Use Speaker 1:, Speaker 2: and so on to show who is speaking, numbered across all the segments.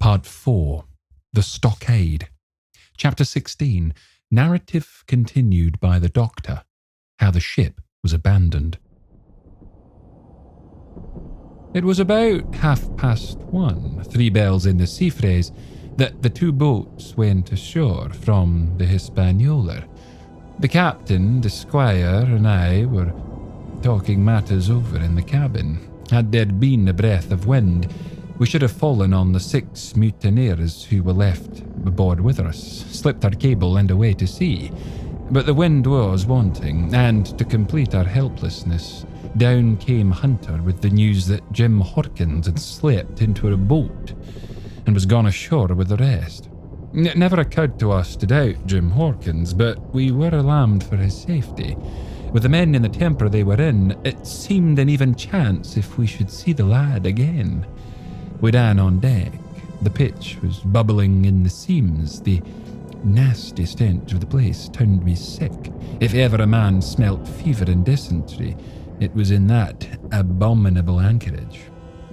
Speaker 1: Part 4. The Stockade. Chapter 16. Narrative continued by the Doctor. How the ship was abandoned. It was about 1:30, 3 bells in the sea phrase, that the 2 boats went ashore from the Hispaniola. The captain, the squire, and I were talking matters over in the cabin. Had there been a breath of wind, we should have fallen on the 6 mutineers who were left aboard with us, slipped our cable and away to sea. But the wind was wanting, and to complete our helplessness, down came Hunter with the news that Jim Hawkins had slipped into a boat and was gone ashore with the rest. It never occurred to us to doubt Jim Hawkins, but we were alarmed for his safety. With the men in the temper they were in, it seemed an even chance if we should see the lad again. We ran on deck. The pitch was bubbling in the seams. The nasty stench of the place turned me sick. If ever a man smelt fever and dysentery, it was in that abominable anchorage.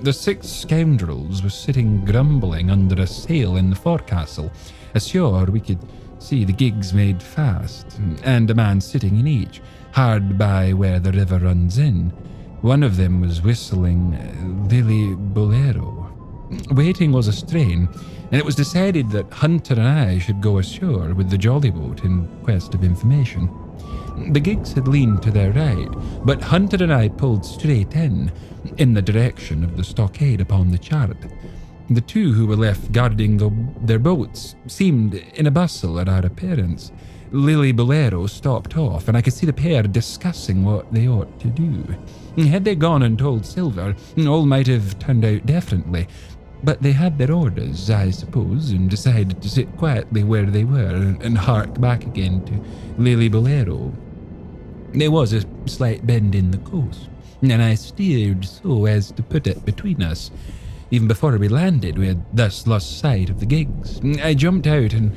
Speaker 1: The 6 scoundrels were sitting grumbling under a sail in the forecastle. Ashore we could see the gigs made fast, and a man sitting in each, hard by where the river runs in. One of them was whistling Lily Bolero. Waiting was a strain, and it was decided that Hunter and I should go ashore with the jolly boat in quest of information. The gigs had leaned to their right, but Hunter and I pulled straight in the direction of the stockade upon the chart. The 2 who were left guarding their boats seemed in a bustle at our appearance. Lily Bolero stopped off, and I could see the pair discussing what they ought to do. Had they gone and told Silver, all might have turned out differently. But they had their orders, I suppose, and decided to sit quietly where they were and hark back again to Lily Bolero. There was a slight bend in the coast, and I steered so as to put it between us. Even before we landed, we had thus lost sight of the gigs. I jumped out and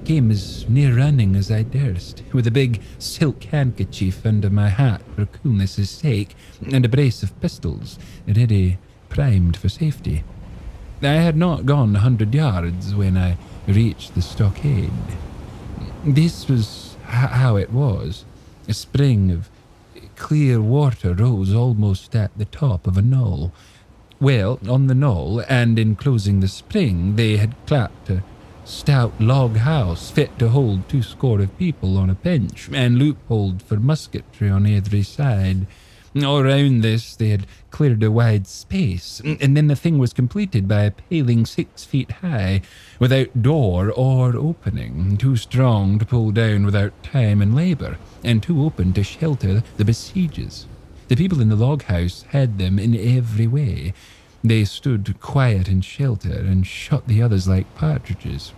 Speaker 1: came as near running as I durst, with a big silk handkerchief under my hat for coolness' sake, and a brace of pistols, ready primed for safety. I had not gone 100 yards when I reached the stockade. This was how it was. A spring of clear water rose almost at the top of a knoll. Well, on the knoll, and enclosing the spring, they had clapped a stout log house fit to hold 20 of people on a bench, and loopholed for musketry on every side. All round this they had cleared a wide space, and then the thing was completed by a paling 6 feet high, without door or opening, too strong to pull down without time and labour, and too open to shelter the besiegers. The people in the log house had them in every way. They stood quiet in shelter and shot the others like partridges.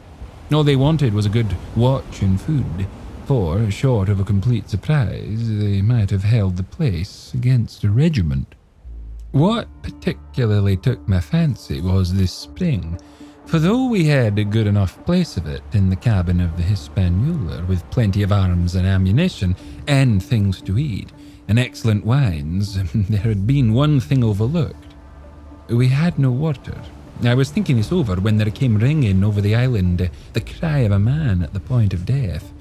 Speaker 1: All they wanted was a good watch and food, for, short of a complete surprise, they might have held the place against a regiment. What particularly took my fancy was this spring, for though we had a good enough place of it in the cabin of the Hispaniola, with plenty of arms and ammunition, and things to eat, and excellent wines, there had been one thing overlooked. We had no water. I was thinking this over when there came ringing over the island the cry of a man at the point of death.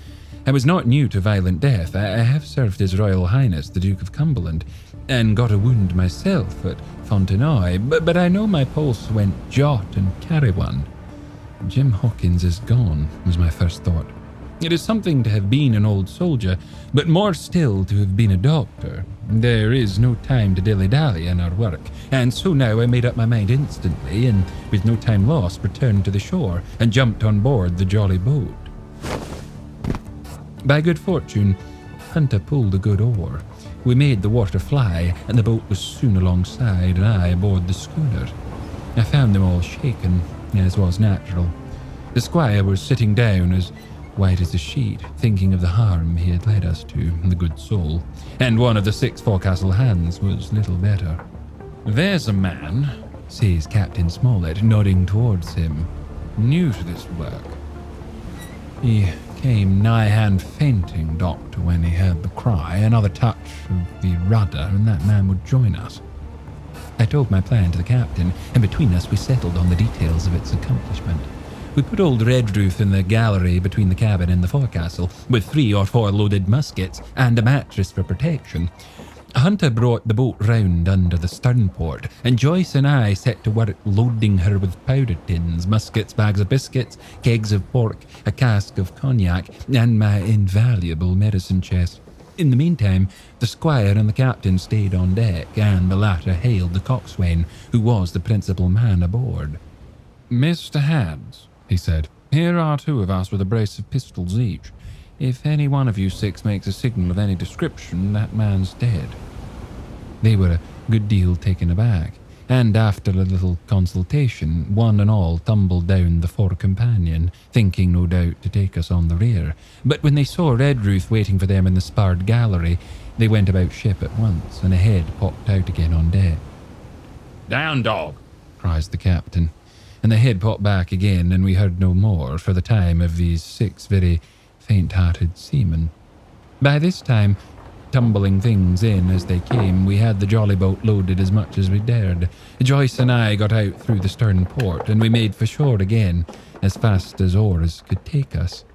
Speaker 1: I was not new to violent death. I have served His Royal Highness the Duke of Cumberland, and got a wound myself at Fontenoy, but I know my pulse went jot and carry one. Jim Hawkins is gone, was my first thought. It is something to have been an old soldier, but more still to have been a doctor. There is no time to dilly-dally in our work, and so now I made up my mind instantly, and with no time lost returned to the shore and jumped on board the jolly boat. By good fortune, Hunter pulled a good oar. We made the water fly, and the boat was soon alongside, and I aboard the schooner. I found them all shaken, as was natural. The squire was sitting down, as white as a sheet, thinking of the harm he had led us to, the good soul, and one of the 6 forecastle hands was little better. "There's a man," says Captain Smollett, nodding towards him, "new to this work. He came nigh-hand fainting, Doctor, when he heard the cry. Another touch of the rudder, and that man would join us." I told my plan to the captain, and between us we settled on the details of its accomplishment. We put old Redruth in the gallery between the cabin and the forecastle, with 3 or 4 loaded muskets and a mattress for protection. Hunter brought the boat round under the stern port, and Joyce and I set to work loading her with powder tins, muskets, bags of biscuits, kegs of pork, a cask of cognac, and my invaluable medicine chest. In the meantime, the squire and the captain stayed on deck, and the latter hailed the coxswain, who was the principal man aboard. "Mr. Hands," he said, "here are 2 of us with a brace of pistols each. If any one of you 6 makes a signal of any description, that man's dead." They were a good deal taken aback, and after a little consultation, one and all tumbled down the fore companion, thinking no doubt to take us on the rear. But when they saw Redruth waiting for them in the sparred gallery, they went about ship at once, and a head popped out again on deck. "Down, dog!" cries the captain, and the head popped back again, and we heard no more for the time of these 6 very faint-hearted seamen. By this time, tumbling things in as they came, we had the jolly boat loaded as much as we dared. Joyce and I got out through the stern port, and we made for shore again as fast as oars could take us.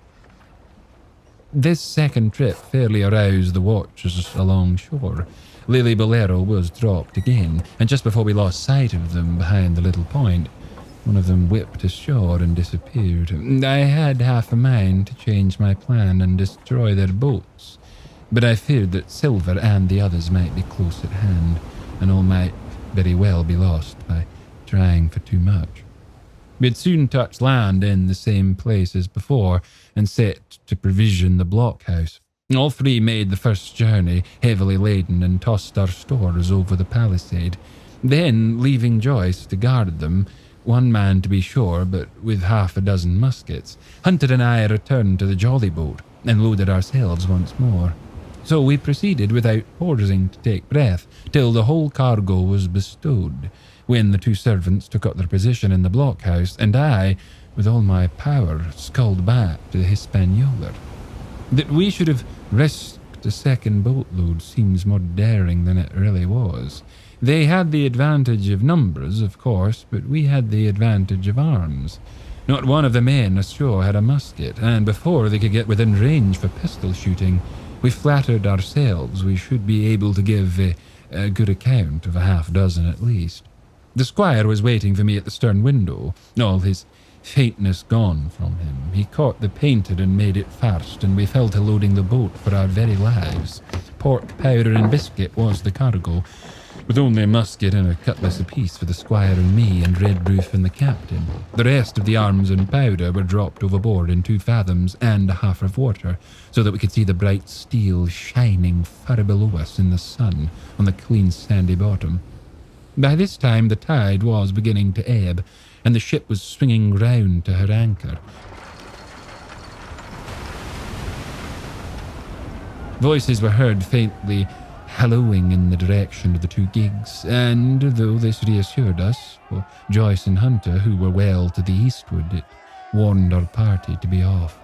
Speaker 1: This second trip fairly aroused the watchers along shore. Lily Bolero was dropped again, and just before we lost sight of them behind the little point, one of them whipped ashore and disappeared. I had half a mind to change my plan and destroy their boats, but I feared that Silver and the others might be close at hand, and all might very well be lost by trying for too much. We'd soon touched land in the same place as before, and set to provision the blockhouse. All 3 made the first journey, heavily laden, and tossed our stores over the palisade. Then, leaving Joyce to guard them, 1 man to be sure, but with half a dozen muskets, Hunter and I returned to the jolly boat, and loaded ourselves once more. So we proceeded without pausing to take breath, till the whole cargo was bestowed, when the 2 servants took up their position in the blockhouse, and I, with all my power, sculled back to the Hispaniola. That we should have risked a second boatload seems more daring than it really was. They had the advantage of numbers, of course, but we had the advantage of arms. Not one of the men ashore had a musket, and before they could get within range for pistol shooting, we flattered ourselves we should be able to give a good account of a half-dozen at least. The squire was waiting for me at the stern window, all his faintness gone from him. He caught the painter and made it fast, and we fell to loading the boat for our very lives. Pork, powder, and biscuit was the cargo, with only a musket and a cutlass apiece for the squire and me, and Redruth and the captain. The rest of the arms and powder were dropped overboard in 2 fathoms and a half of water, so that we could see the bright steel shining far below us in the sun on the clean sandy bottom. By this time the tide was beginning to ebb, and the ship was swinging round to her anchor. Voices were heard faintly hallooing in the direction of the 2 gigs, and though this reassured us, for Joyce and Hunter, who were well to the eastward, it warned our party to be off.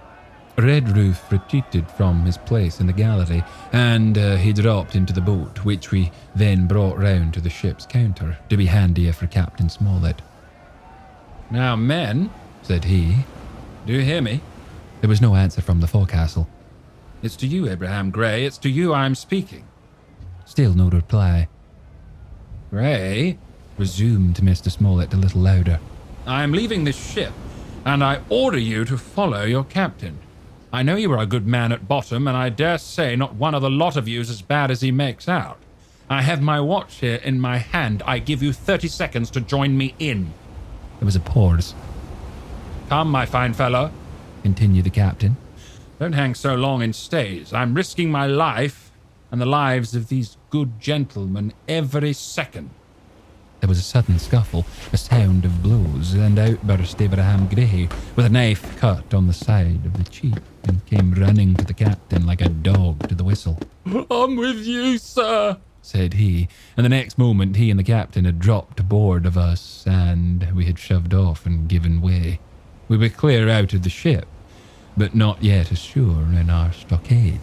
Speaker 1: Redruth retreated from his place in the gallery, and he dropped into the boat, which we then brought round to the ship's counter, to be handier for Captain Smollett. "Now, men," said he, "do you hear me?" There was no answer from the forecastle. "It's to you, Abraham Gray, it's to you I'm speaking." Still no reply. "Gray," resumed Mr. Smollett a little louder, "I am leaving this ship, and I order you to follow your captain. I know you are a good man at bottom, and I dare say not one of the lot of you is as bad as he makes out. I have my watch here in my hand. I give you 30 seconds to join me in." There was a pause. "Come, my fine fellow," continued the captain. "Don't hang so long in stays. I'm risking my life and the lives of these good gentlemen every second." There was a sudden scuffle, a sound of blows, and out burst Abraham Gray with a knife cut on the side of the cheek, and came running to the captain like a dog to the whistle. "I'm with you, sir," said he, and the next moment he and the captain had dropped aboard of us, and we had shoved off and given way. We were clear out of the ship, but not yet ashore in our stockade.